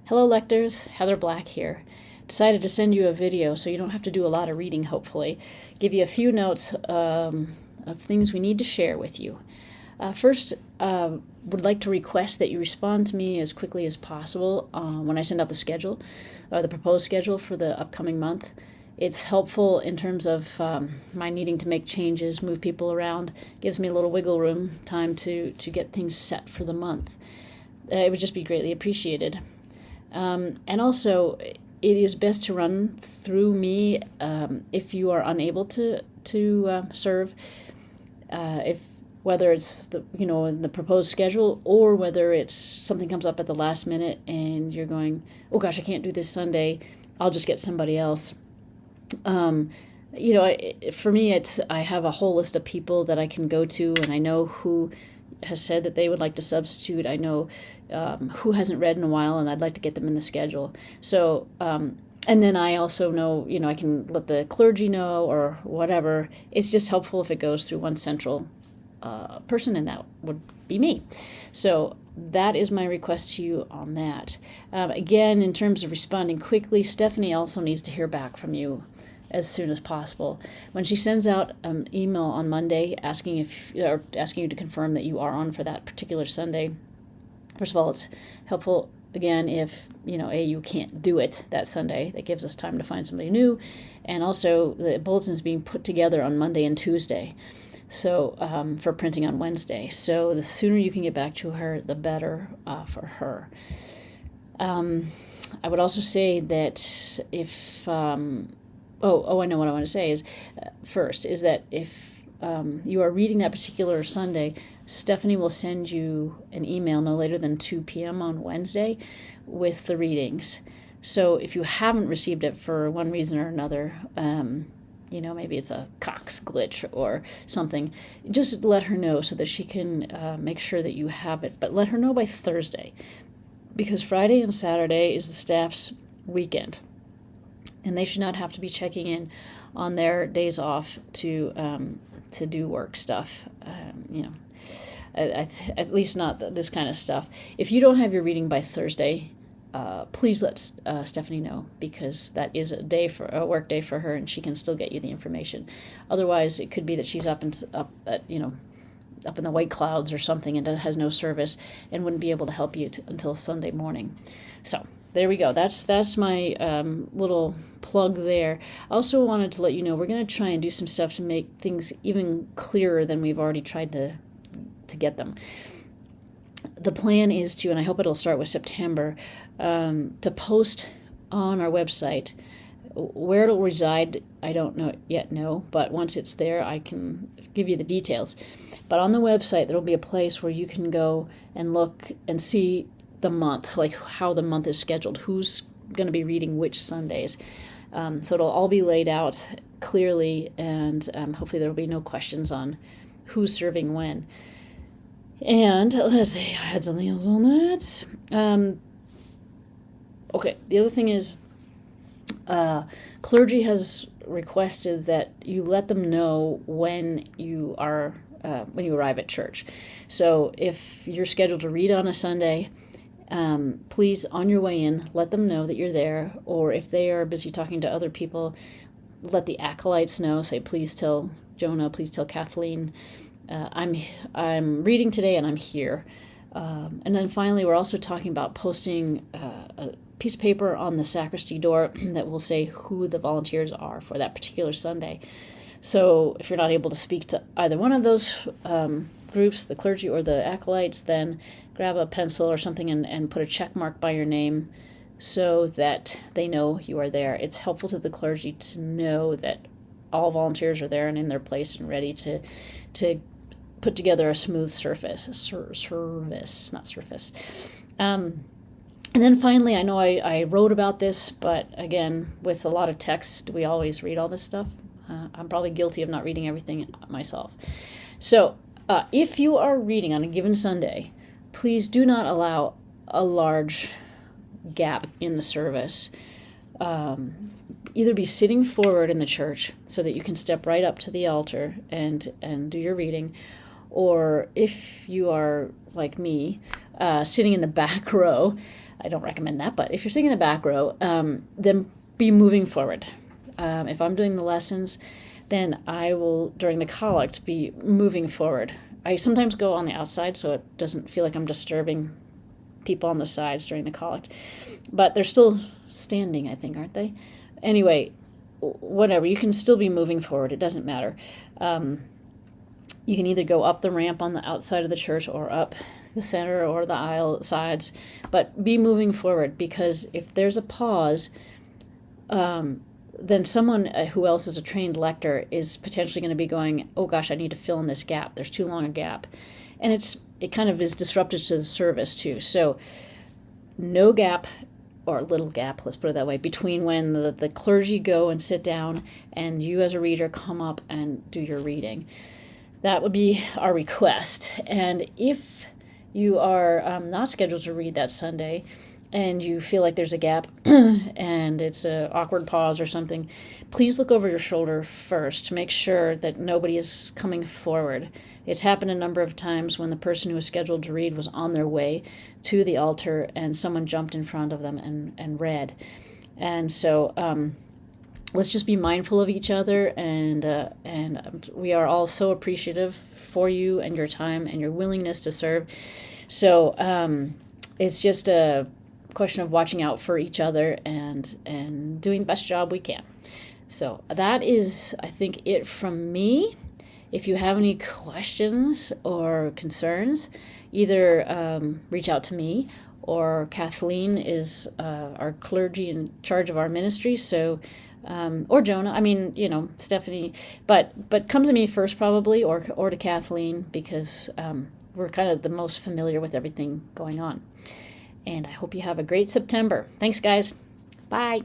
Hello lectors, Heather Black here. Decided to send you a video so you don't have to do a lot of reading, hopefully. Give you a few notes of things we need to share with you. First, would like to request that you respond to me as quickly as possible when I send out the schedule, or the proposed schedule for the upcoming month. It's helpful in terms of my needing to make changes, move people around. Gives me a little wiggle room, time to get things set for the month. It would just be greatly appreciated. And also, it is best to run through me if you are unable to serve. If whether it's the proposed schedule or whether it's something comes up at the last minute and you're going, oh gosh, I can't do this Sunday. I'll just get somebody else. For me, I have a whole list of people that I can go to, and I know who has said that they would like to substitute. I know who hasn't read in a while, and I'd like to get them in the schedule. So, and then I also know, I can let the clergy know or whatever. It's just helpful if it goes through one central person, and that would be me. So that is my request to you on that. Again, in terms of responding quickly, Stephanie also needs to hear back from you as soon as possible. When she sends out an email on Monday asking you to confirm that you are on for that particular Sunday, first of all, it's helpful again if you can't do it that Sunday. That gives us time to find somebody new, and also the bulletin is being put together on Monday and Tuesday, so for printing on Wednesday. So the sooner you can get back to her, the better for her. I would also say that if I know what I want to say is first is that if you are reading that particular Sunday, Stephanie will send you an email no later than 2 p.m. on Wednesday with the readings. So if you haven't received it for one reason or another, maybe it's a Cox glitch or something, just let her know so that she can make sure that you have it. But let her know by Thursday, because Friday and Saturday is the staff's weekend, and they should not have to be checking in on their days off to do work stuff. At least not this kind of stuff. If you don't have your reading by Thursday, please let Stephanie know, because that is a work day for her, and she can still get you the information. Otherwise, it could be that she's up in the white clouds or something and has no service and wouldn't be able to help you until Sunday morning. So there we go. That's my little plug there. I also wanted to let you know we're going to try and do some stuff to make things even clearer than we've already tried to get them. The plan is to, and I hope it'll start with September, to post on our website. Where it'll reside, I don't know, but once it's there, I can give you the details. But on the website, there'll be a place where you can go and look and see the month, like how the month is scheduled, who's going to be reading which Sundays. So it'll all be laid out clearly, and hopefully there will be no questions on who's serving when. And let's see, I had something else on that. Okay, the other thing is clergy has requested that you let them know when you arrive at church. So if you're scheduled to read on a Sunday, please, on your way in, let them know that you're there. Or if they are busy talking to other people, let the acolytes know. Say, please tell Jonah, please tell Kathleen, I'm reading today and I'm here. And then finally, we're also talking about posting a piece of paper on the sacristy door that will say who the volunteers are for that particular Sunday. So if you're not able to speak to either one of those groups, the clergy or the acolytes, then grab a pencil or something and put a check mark by your name so that they know you are there. It's helpful to the clergy to know that all volunteers are there and in their place and ready to put together a smooth service. And then finally, I know I wrote about this, but again, with a lot of text, do we always read all this stuff? I'm probably guilty of not reading everything myself. So if you are reading on a given Sunday, please do not allow a large gap in the service. Either be sitting forward in the church so that you can step right up to the altar and do your reading, or if you are like me, sitting in the back row, I don't recommend that, but if you're sitting in the back row, then be moving forward. If I'm doing the lessons, then I will, during the collect, be moving forward. I sometimes go on the outside so it doesn't feel like I'm disturbing people on the sides during the collect. But they're still standing, I think, aren't they? Anyway, whatever. You can still be moving forward. It doesn't matter. You can either go up the ramp on the outside of the church or up the center or the aisle sides. But be moving forward, because if there's a pause, then someone who else is a trained lector is potentially going to be going, oh gosh, I need to fill in this gap. There's too long a gap. And it kind of is disruptive to the service too. So no gap, or little gap, let's put it that way, between when the clergy go and sit down and you as a reader come up and do your reading. That would be our request. And if you are not scheduled to read that Sunday, and you feel like there's a gap and it's an awkward pause or something, please look over your shoulder first to make sure that nobody is coming forward. It's happened a number of times when the person who was scheduled to read was on their way to the altar and someone jumped in front of them and read. And so let's just be mindful of each other, and we are all so appreciative for you and your time and your willingness to serve. So it's just a question of watching out for each other and doing the best job we can. So that is, I think, it from me. If you have any questions or concerns, either reach out to me, or Kathleen is our clergy in charge of our ministry, so or Jonah, Stephanie, but come to me first probably, or to Kathleen, because we're kind of the most familiar with everything going on. And I hope you have a great September. Thanks, guys. Bye.